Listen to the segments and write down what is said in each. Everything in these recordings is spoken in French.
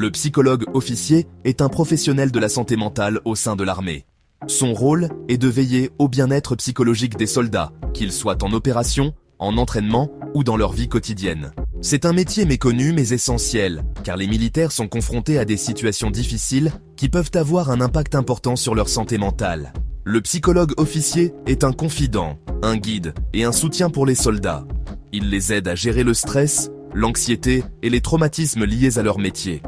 Le psychologue officier est un professionnel de la santé mentale au sein de l'armée. Son rôle est de veiller au bien-être psychologique des soldats, qu'ils soient en opération, en entraînement ou dans leur vie quotidienne. C'est un métier méconnu mais essentiel, car les militaires sont confrontés à des situations difficiles qui peuvent avoir un impact important sur leur santé mentale. Le psychologue officier est un confident, un guide et un soutien pour les soldats. Il les aide à gérer le stress, l'anxiété et les traumatismes liés à leur métier.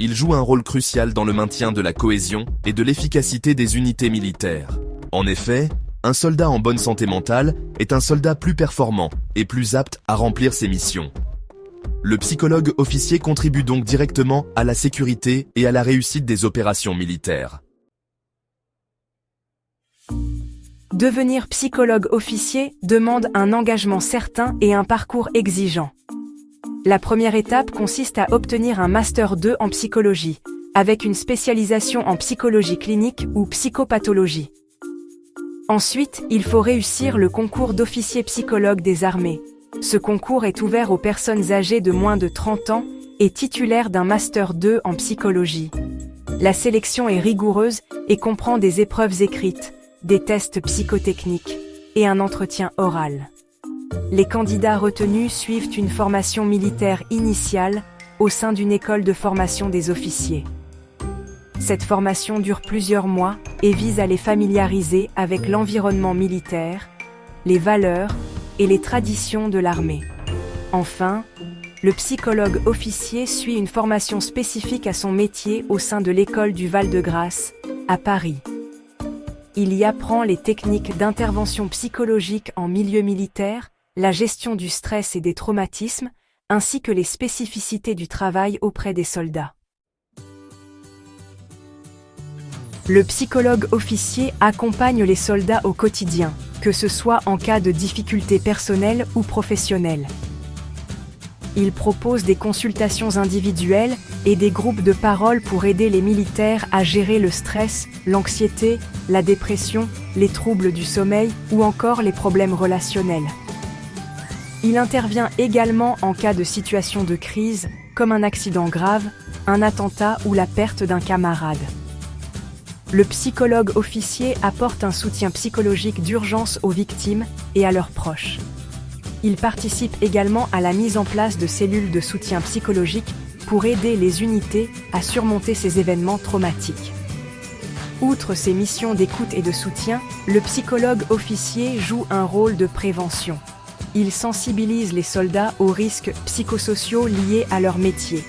Il joue un rôle crucial dans le maintien de la cohésion et de l'efficacité des unités militaires. En effet, un soldat en bonne santé mentale est un soldat plus performant et plus apte à remplir ses missions. Le psychologue officier contribue donc directement à la sécurité et à la réussite des opérations militaires. Devenir psychologue officier demande un engagement certain et un parcours exigeant. La première étape consiste à obtenir un Master 2 en psychologie, avec une spécialisation en psychologie clinique ou psychopathologie. Ensuite, il faut réussir le concours d'officier psychologue des armées. Ce concours est ouvert aux personnes âgées de moins de 30 ans et titulaires d'un Master 2 en psychologie. La sélection est rigoureuse et comprend des épreuves écrites, des tests psychotechniques et un entretien oral. Les candidats retenus suivent une formation militaire initiale au sein d'une école de formation des officiers. Cette formation dure plusieurs mois et vise à les familiariser avec l'environnement militaire, les valeurs et les traditions de l'armée. Enfin, le psychologue officier suit une formation spécifique à son métier au sein de l'école du Val-de-Grâce, à Paris. Il y apprend les techniques d'intervention psychologique en milieu militaire, la gestion du stress et des traumatismes, ainsi que les spécificités du travail auprès des soldats. Le psychologue officier accompagne les soldats au quotidien, que ce soit en cas de difficultés personnelles ou professionnelles. Il propose des consultations individuelles et des groupes de parole pour aider les militaires à gérer le stress, l'anxiété, la dépression, les troubles du sommeil ou encore les problèmes relationnels. Il intervient également en cas de situation de crise, comme un accident grave, un attentat ou la perte d'un camarade. Le psychologue officier apporte un soutien psychologique d'urgence aux victimes et à leurs proches. Il participe également à la mise en place de cellules de soutien psychologique pour aider les unités à surmonter ces événements traumatiques. Outre ses missions d'écoute et de soutien, le psychologue officier joue un rôle de prévention. Il sensibilise les soldats aux risques psychosociaux liés à leur métier,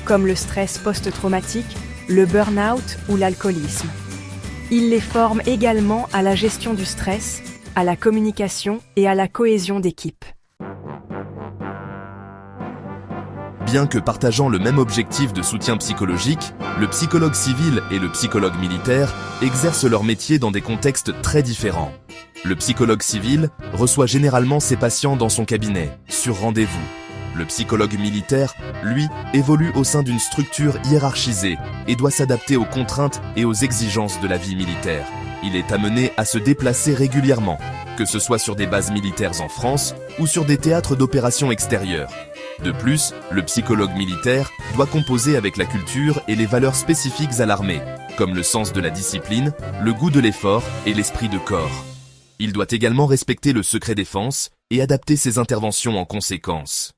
comme le stress post-traumatique, le burn-out ou l'alcoolisme. Il les forme également à la gestion du stress, à la communication et à la cohésion d'équipe. Bien que partageant le même objectif de soutien psychologique, le psychologue civil et le psychologue militaire exercent leur métier dans des contextes très différents. Le psychologue civil reçoit généralement ses patients dans son cabinet, sur rendez-vous. Le psychologue militaire, lui, évolue au sein d'une structure hiérarchisée et doit s'adapter aux contraintes et aux exigences de la vie militaire. Il est amené à se déplacer régulièrement, que ce soit sur des bases militaires en France ou sur des théâtres d'opérations extérieures. De plus, le psychologue militaire doit composer avec la culture et les valeurs spécifiques à l'armée, comme le sens de la discipline, le goût de l'effort et l'esprit de corps. Il doit également respecter le secret défense et adapter ses interventions en conséquence.